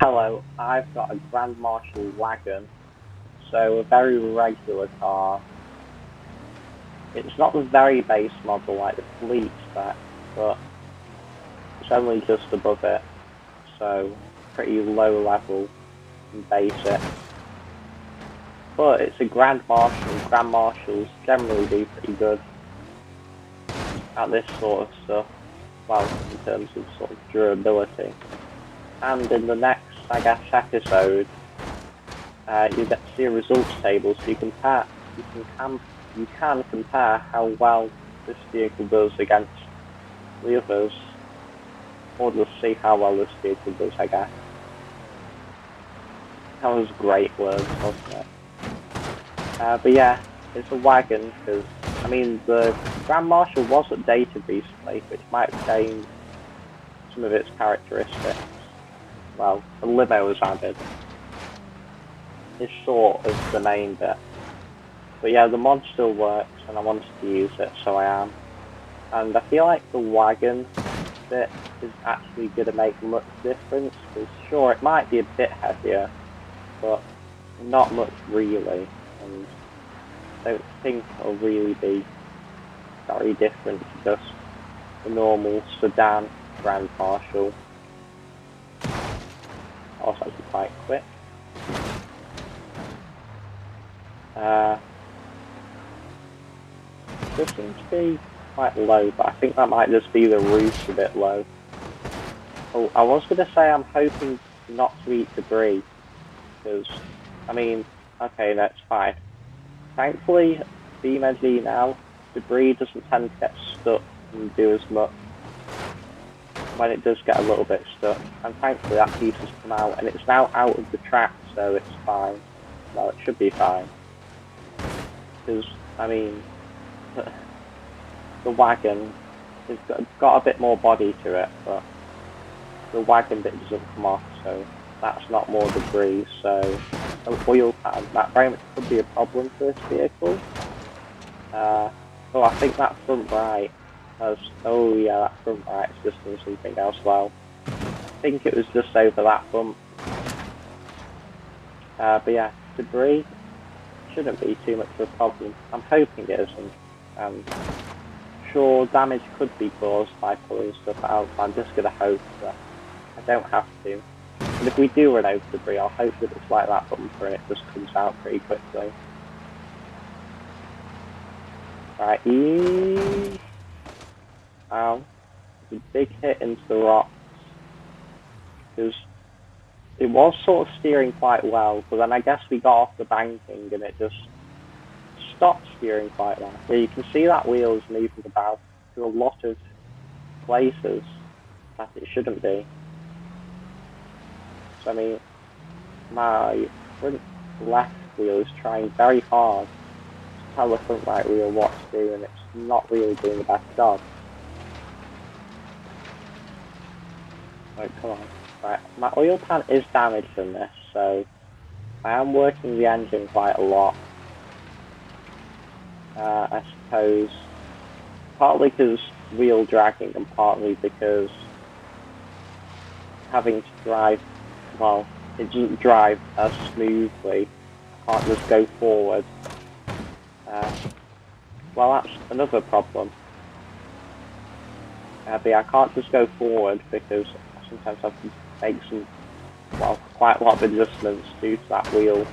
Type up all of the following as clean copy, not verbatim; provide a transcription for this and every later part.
Hello, I've got a Grand Marshal wagon, so a very regular car. It's not the very base model like the fleet spec, but it's only just above it, so pretty low level and basic. But it's a Grand Marshal. Grand Marshals generally do pretty good at this sort of stuff, well, in terms of sort of durability. And in the next, I guess, episode, you get to see a results table, so you can compare how well this vehicle does against the others, or just see how well this vehicle does, I guess. That was great words, wasn't it? But yeah, it's a wagon, because, I mean, the Grand Marshal was updated recently, which might have changed some of its characteristics. Well, the limo was added. It's sort of the main bit. But yeah, the mod still works, and I wanted to use it, so I am. And I feel like the wagon bit is actually going to make much difference, because sure, it might be a bit heavier, but not much really, and I don't think it'll really be very different to just the normal sedan Grand Marshal. Also, actually quite quick. This seems to be quite low, but I think that might just be the roof's a bit low. Oh, I was going to say I'm hoping not to eat debris, because, I mean, okay, that's fine. Thankfully, BeamNG now, debris doesn't tend to get stuck and do as much when it does get a little bit stuck. And thankfully that piece has come out, and it's now out of the track, so it's fine. Well, it should be fine. Because, I mean, the wagon has got a bit more body to it, but the wagon bit doesn't come off, so that's not more debris. So an oil pan, that very much could be a problem for this vehicle. Oh, I think that front right has, oh yeah, that front right's just done something else well. I think it was just over that bump. But yeah, debris shouldn't be too much of a problem. I'm hoping it isn't. Sure, damage could be caused by pulling stuff out, but I'm just going to hope that I don't have to. And if we do run over debris, I'll hope that it's like that bumper and it just comes out pretty quickly. Right, ow. It's a big hit into the rocks. Because it was sort of steering quite well, but then I guess we got off the banking and it just stopped steering quite well. Yeah, you can see that wheel is moving about to a lot of places that it shouldn't be. So I mean, my front left wheel is trying very hard to tell the front right wheel what to do, and it's not really doing the best job. Right, come on. Right, my oil pan is damaged in this, so I am working the engine quite a lot. I suppose partly because wheel dragging and partly because having to drive, well, it doesn't drive as smoothly. I can't just go forward. Well, that's another problem. But yeah, I can't just go forward because I sometimes have to make some, well, quite a lot of adjustments due to that wheel.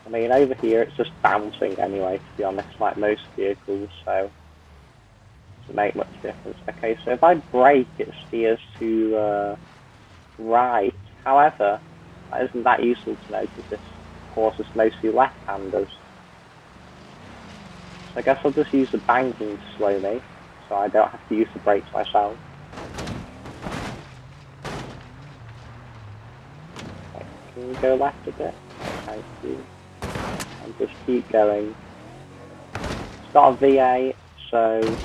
I mean, over here it's just bouncing anyway, to be honest, like most vehicles, so it doesn't make much difference. Okay, so if I brake, it steers to right. However, that isn't that useful to know, because this course is mostly left-handers. So I guess I'll just use the banking to slow me, so I don't have to use the brakes myself. Okay, can we go left a bit? Thank you. And just keep going. It's got a V8, so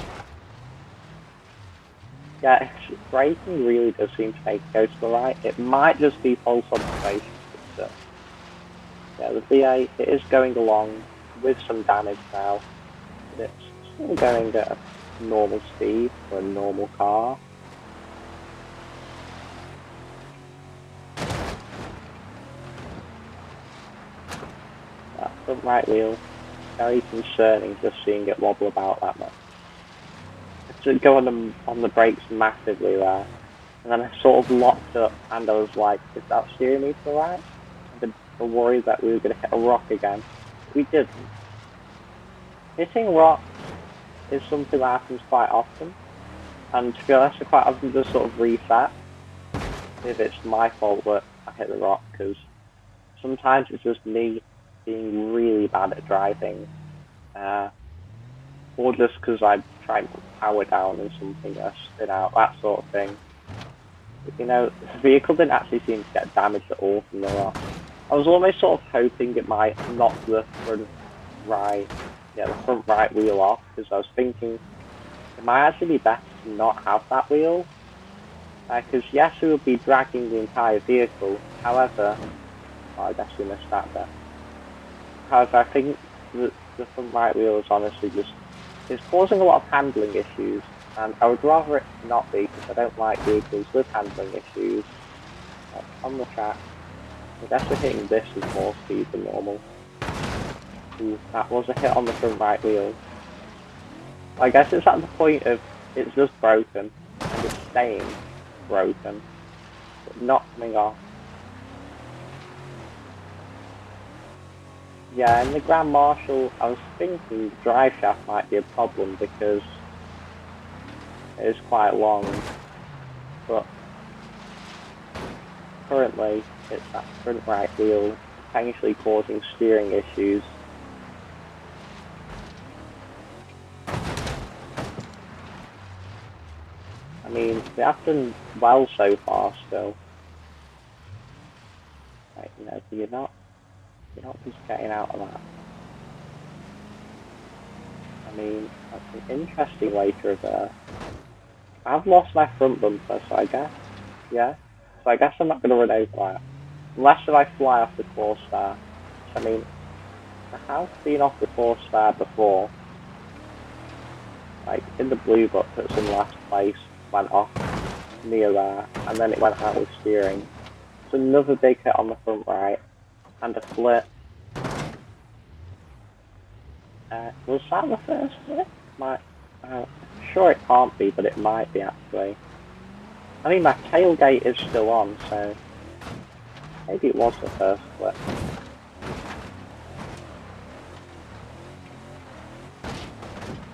yeah, braking really does seem to make it go to the right. It might just be false observation, but yeah, the V8, it is going along with some damage now, but it's still going at a normal speed for a normal car. front right wheel. Very concerning just seeing it wobble about that much. To go on the brakes massively there, and then I sort of locked up, and I was like, "Is that steering me to the right?" And the worry that we were going to hit a rock again. We didn't. Hitting rocks is something that happens quite often, and to be honest, I quite often just sort of reset if it's my fault that I hit the rock, because sometimes it's just me being really bad at driving, or just because I try and put power down and something, I spin out, that sort of thing. But, you know, the vehicle didn't actually seem to get damaged at all from the rock. I was almost sort of hoping it might knock the front right wheel off, because I was thinking it might actually be better to not have that wheel, because yes, it would be dragging the entire vehicle. However, I guess we missed that bit. However, I think the front right wheel is honestly just it's causing a lot of handling issues, and I would rather it not be, because I don't like vehicles with handling issues. On the track, I guess we're hitting this with more speed than normal. Ooh, that was a hit on the front right wheel. I guess it's at the point of it's just broken, and it's staying broken, but not coming off. Yeah, in the Grand Marshal, I was thinking the drive shaft might be a problem because it is quite long, but currently it's that front right wheel potentially causing steering issues. I mean, we have done well so far still. Right, you know, you're not just getting out of that. I mean, that's an interesting way to reverse. I've lost my front bumper, so I guess, yeah. So I guess I'm not going to run over that. Unless if I fly off the course there. I mean, I have been off the course there before. Like, in the blue book that's in last place, went off near there, and then it went out with steering. It's another big hit on the front right, and a flip. Was that the first flip? I'm sure it can't be, but it might be actually. I mean, my tailgate is still on, so maybe it was the first flip.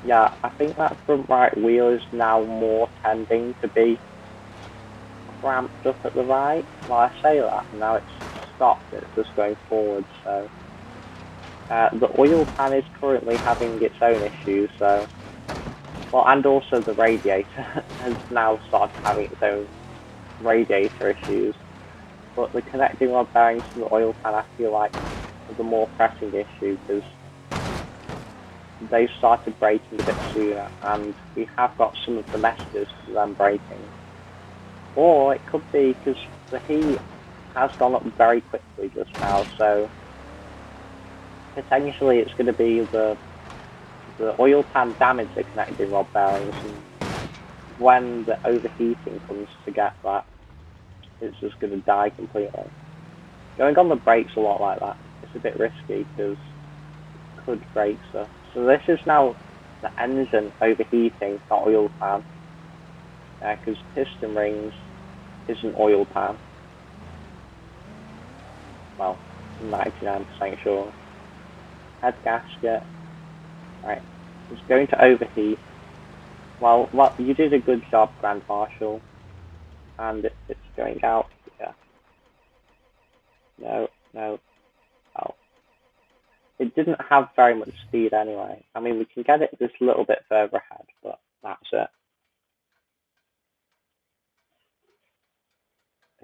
Yeah, I think that front right wheel is now more tending to be cramped up at the right. Well, I say that, and now it's stopped, it's just going forward, so. The oil pan is currently having its own issues, so. Well, and also the radiator has now started having its own radiator issues. But the connecting rod bearings from the oil pan, I feel like, is a more pressing issue, because they started breaking a bit sooner, and we have got some of the messages for them breaking. Or it could be because the heat has gone up very quickly just now, so potentially it's going to be the oil pan damage the connecting rod bearings, and when the overheating comes to get that, it's just going to die completely. Going on the brakes a lot like that, it's a bit risky because it could break stuff. So this is now the engine overheating, not oil pan, because piston rings isn't oil pan. Well, 99% sure. Head gasket. Right, it's going to overheat. Well, you did a good job, Grand Marshal, and it's going out here. No, no, oh. It didn't have very much speed anyway. I mean, we can get it just a little bit further ahead, but that's it.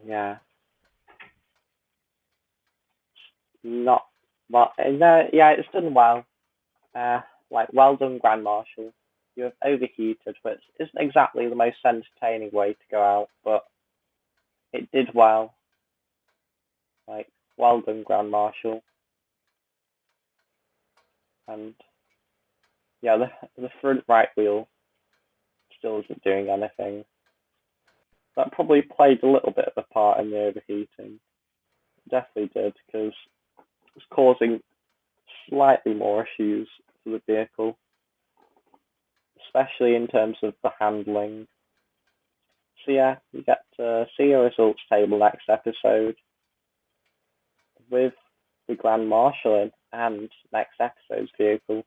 Yeah, not, well, no, yeah, it's done well. Like, well done, Grand Marshal. You have overheated, which isn't exactly the most entertaining way to go out, but it did well. Like, well done, Grand Marshal. And yeah, the front right wheel still isn't doing anything. That probably played a little bit of a part in the overheating. Definitely did, because it's causing slightly more issues to the vehicle, especially in terms of the handling. So yeah, you get to see a results table next episode with the Grand Marshal in and next episode's vehicle.